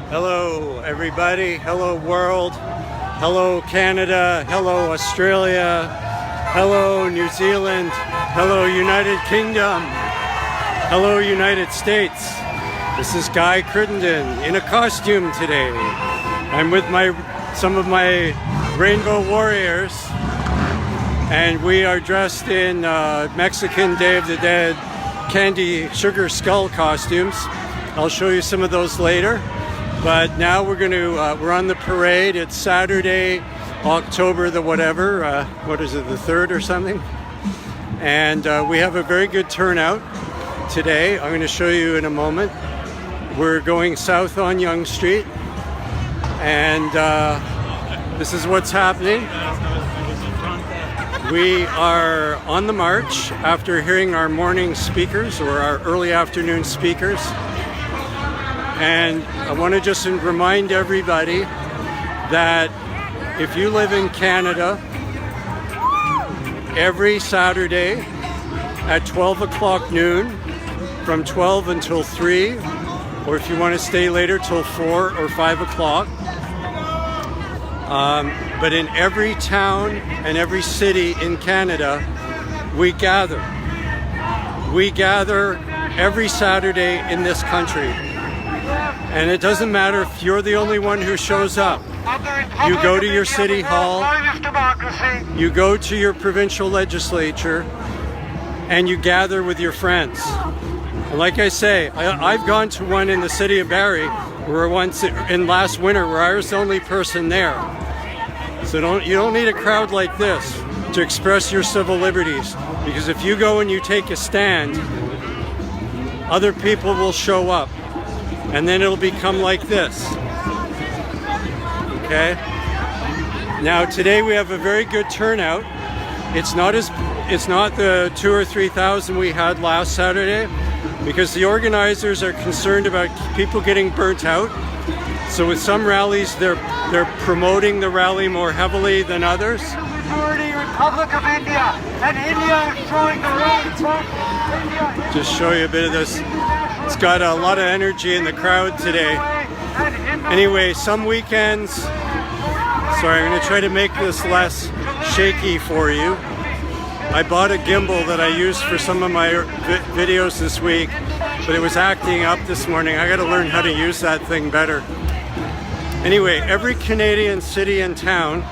Hello everybody, hello world, hello Canada, hello Australia, hello New Zealand, hello United Kingdom, hello United States. This is Guy Crittenden in a costume today. I'm with some of my Rainbow Warriors, and we are dressed in Mexican Day of the Dead candy sugar skull costumes. I'll show you some of those later. But now we're on the parade. It's Saturday, October the whatever, what is it, the 3rd or something? And we have a very good turnout today. I'm going to show you in a moment. We're going south on Yonge Street, and this is what's happening. We are on the march after hearing our morning speakers, or our early afternoon speakers. And I want to just remind everybody that if you live in Canada, every Saturday at 12 o'clock noon, from 12 until 3, or if you want to stay later till 4 or 5 o'clock. But in every town and every city in Canada, we gather. We gather every Saturday in this country. And it doesn't matter if you're the only one who shows up. You go to your city hall, you go to your provincial legislature, and you gather with your friends. And like I say, I've gone to one in the city of Barrie, in last winter, where I was the only person there. So you don't need a crowd like this to express your civil liberties, because if you go and you take a stand, other people will show up. And then it'll become like this. Okay? Now today we have a very good turnout. It's not the 2,000 or 3,000 we had last Saturday, because the organizers are concerned about people getting burnt out. So with some rallies, they're promoting the rally more heavily than others. Republic of India, and India is showing the road. Just show you a bit of this. It's got a lot of energy in the crowd today. Anyway, some weekends, sorry, I'm going to try to make this less shaky for you. I bought a gimbal that I used for some of my videos this week, but it was acting up this morning. I got to learn how to use that thing better. Anyway, every Canadian city and town,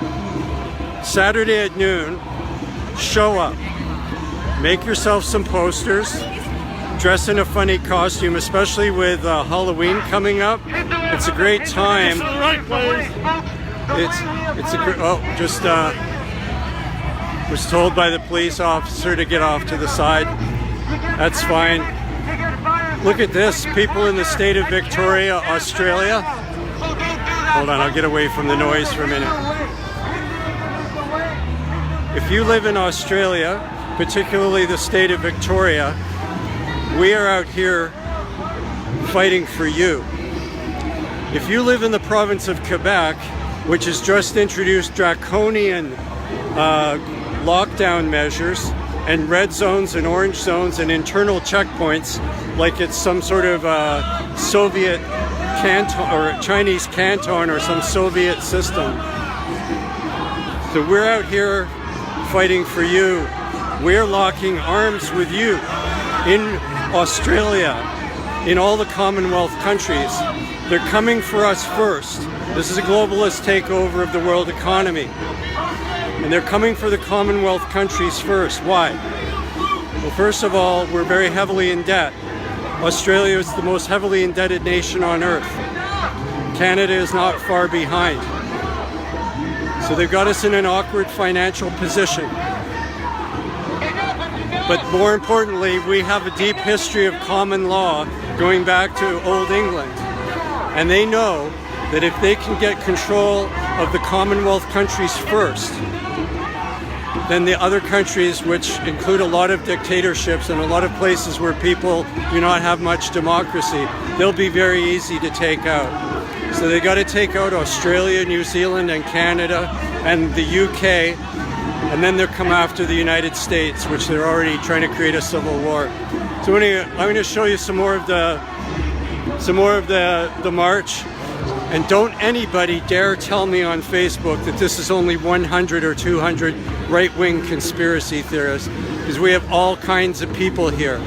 Saturday at noon, show up. Make yourself some posters. Dress in a funny costume, especially with Halloween coming up. It's a great time. Was told by the police officer to get off to the side. That's fine. Look at this, people in the state of Victoria, Australia. Hold on, I'll get away from the noise for a minute. If you live in Australia, particularly the state of Victoria, we are out here fighting for you. If you live in the province of Quebec, which has just introduced draconian lockdown measures and red zones and orange zones and internal checkpoints, like it's some sort of Soviet canton or Chinese canton or some Soviet system. So we're out here fighting for you. We're locking arms with you in Australia, in all the Commonwealth countries. They're coming for us first. This is a globalist takeover of the world economy. And they're coming for the Commonwealth countries first. Why? Well, first of all, we're very heavily in debt. Australia is the most heavily indebted nation on earth. Canada is not far behind. So they've got us in an awkward financial position. But more importantly, we have a deep history of common law going back to Old England. And they know that if they can get control of the Commonwealth countries first, then the other countries, which include a lot of dictatorships and a lot of places where people do not have much democracy, they'll be very easy to take out. So they got to take out Australia, New Zealand, and Canada, and the UK, and then they'll come after the United States, which they're already trying to create a civil war. So anyway, I'm going to show you some more of the march. And don't anybody dare tell me on Facebook that this is only 100 or 200 right-wing conspiracy theorists, because we have all kinds of people here.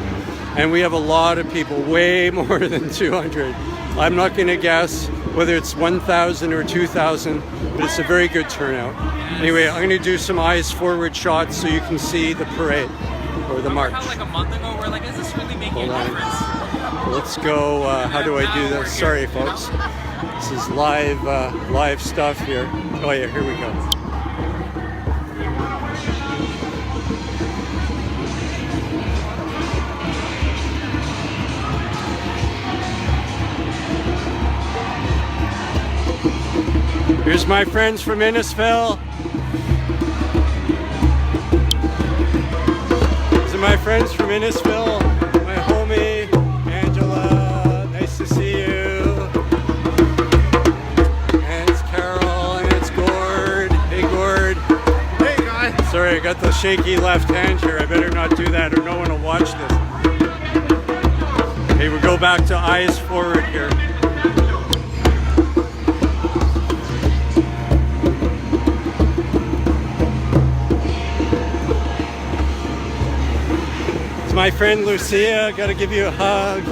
And we have a lot of people, way more than 200. I'm not going to guess whether it's 1,000 or 2,000, but it's a very good turnout. Anyway, I'm going to do some eyes forward shots so you can see the parade or the march. Like a month ago, we're like, is this really making a difference? Let's go. How do I do this? Sorry, folks. This is live stuff here. Oh yeah, here we go. Here's my friends from Innisfil. These are my friends from Innisfil. My homie, Angela. Nice to see you. And it's Carol, and it's Gord. Hey, Gord. Hey, Guy. Sorry, I got the shaky left hand here. I better not do that or no one will watch this. Hey, we go back to eyes forward here. My friend Lucia, gotta give you a hug.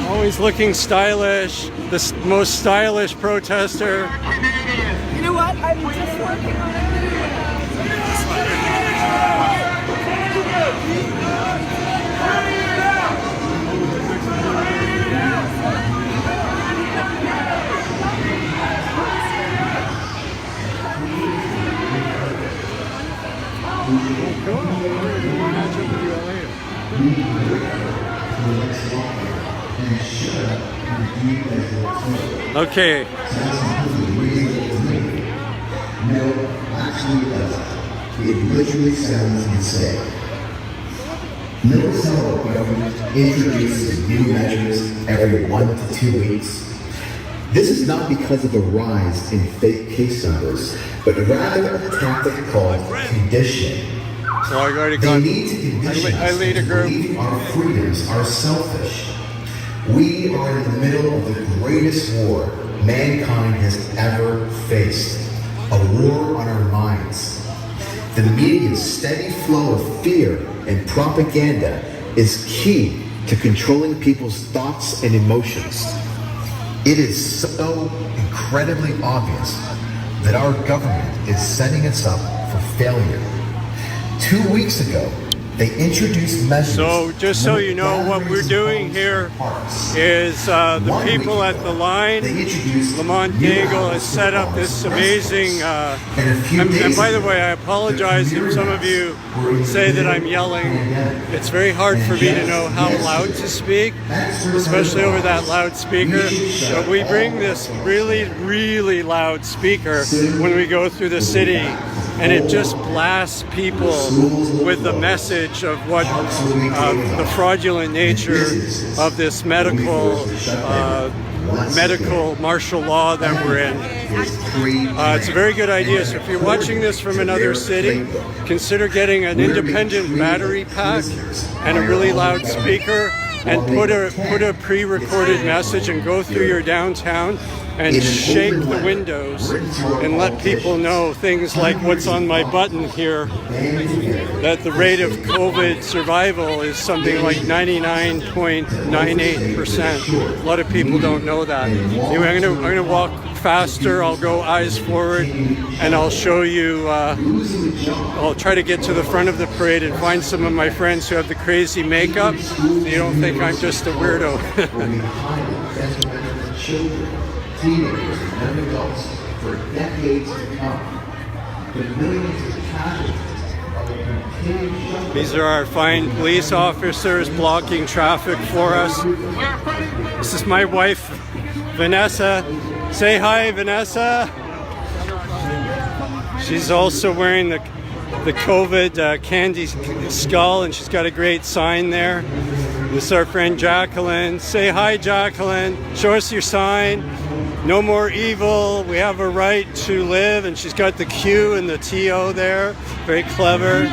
Always looking stylish, the most stylish protester. You know what? I'm just working on it. Okay. No, actually it doesn't. It literally sounds insane. Notice how the government introduces new measures every 1 to 2 weeks. This is not because of a rise in fake case numbers, but rather a tactic called conditioning. So I already They got. need to condition I us lead a to group. believe our freedoms are selfish. We are in the middle of the greatest war mankind has ever faced. A war on our minds. The media's steady flow of fear and propaganda is key to controlling people's thoughts and emotions. It is so incredibly obvious that our government is setting us up for failure. 2 weeks ago, they introduced measures. So just so you know, what we're doing here is the people at the line. Lamont Daigle has set up this amazing, and by the way, I apologize if some of you say that I'm yelling. It's very hard for me to know how loud to speak, especially over that loudspeaker. But we bring this really, really loud speaker when we go through the city, and it just blasts people with the message of what the fraudulent nature of this medical martial law that we're in. It's a very good idea. So if you're watching this from another city, consider getting an independent battery pack and a really loud speaker, and put a pre-recorded message and go through your downtown and shake the windows and let people know things like what's on my button here, that the rate of COVID survival is something like 99.98%. A lot of people don't know that. Anyway, I'm gonna walk faster. I'll go eyes forward, and I'll show you. I'll try to get to the front of the parade and find some of my friends who have the crazy makeup, so you don't think I'm just a weirdo. Teenagers and young adults for decades to come. The millions of casualties. These are our fine police officers blocking traffic for us. This is my wife, Vanessa. Say hi, Vanessa. She's also wearing the COVID candy skull, and she's got a great sign there. This is our friend Jacqueline. Say hi, Jacqueline. Show us your sign. No more evil. We have a right to live. And she's got the Q and the TO there. Very clever.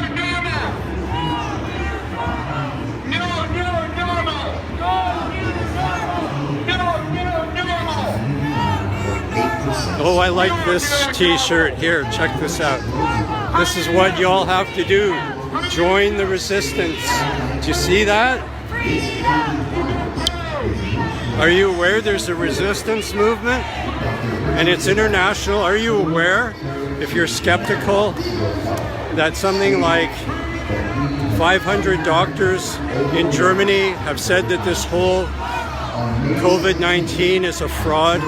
Oh, I like this t-shirt. Here, check this out. This is what y'all have to do. Join the resistance. Do you see that? Are you aware there's a resistance movement? And it's international. Are you aware, if you're skeptical, that something like 500 doctors in Germany have said that this whole COVID-19 is a fraud?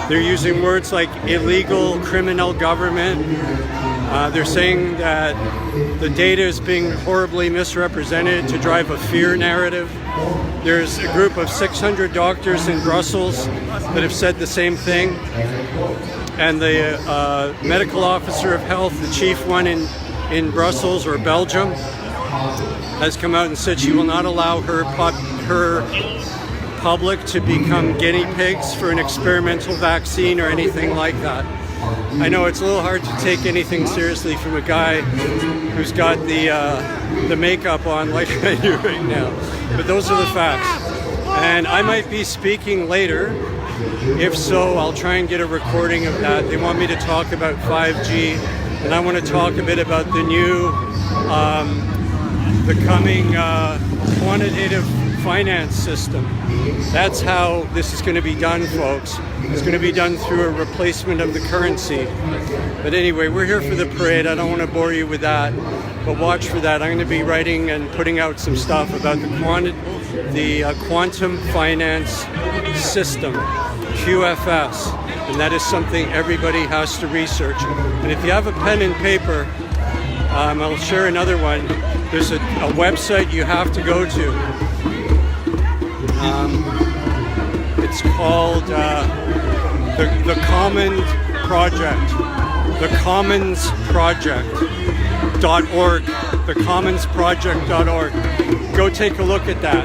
They're using words like illegal, criminal government. They're saying that the data is being horribly misrepresented to drive a fear narrative. There's a group of 600 doctors in Brussels that have said the same thing. And the medical officer of health, the chief one in Brussels or Belgium, has come out and said she will not allow her public to become guinea pigs for an experimental vaccine or anything like that. I know it's a little hard to take anything seriously from a guy who's got the makeup on like I do right now, but those are the facts. And I might be speaking later. If so, I'll try and get a recording of that. They want me to talk about 5G, and I want to talk a bit about the new, the coming quantitative finance system. That's how this is going to be done, folks. It's going to be done through a replacement of the currency. But anyway, we're here for the parade. I don't want to bore you with that, but watch for that. I'm going to be writing and putting out some stuff about the quantum finance system, QFS, and that is something everybody has to research. And if you have a pen and paper, I'll share another one. There's a website you have to go to. It's called the Common Project, the Commons Project.org, thecommonsproject.org. Go take a look at that.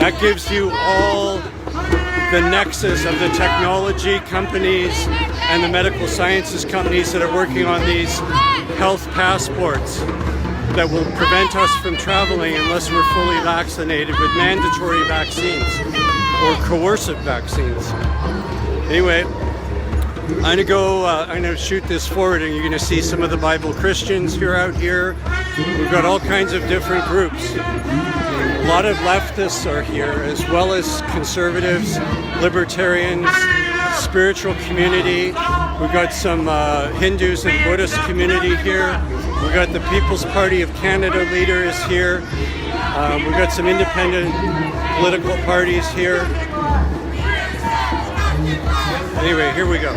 That gives you all the nexus of the technology companies and the medical sciences companies that are working on these health passports that will prevent us from traveling unless we're fully vaccinated with mandatory vaccines or coercive vaccines. Anyway, I'm gonna shoot this forward, and you're gonna see some of the Bible Christians who are out here. We've got all kinds of different groups. A lot of leftists are here, as well as conservatives, libertarians, spiritual community. We've got some Hindus and Buddhist community here. We've got the People's Party of Canada leaders here. We've got some independent political parties here. Anyway, here we go.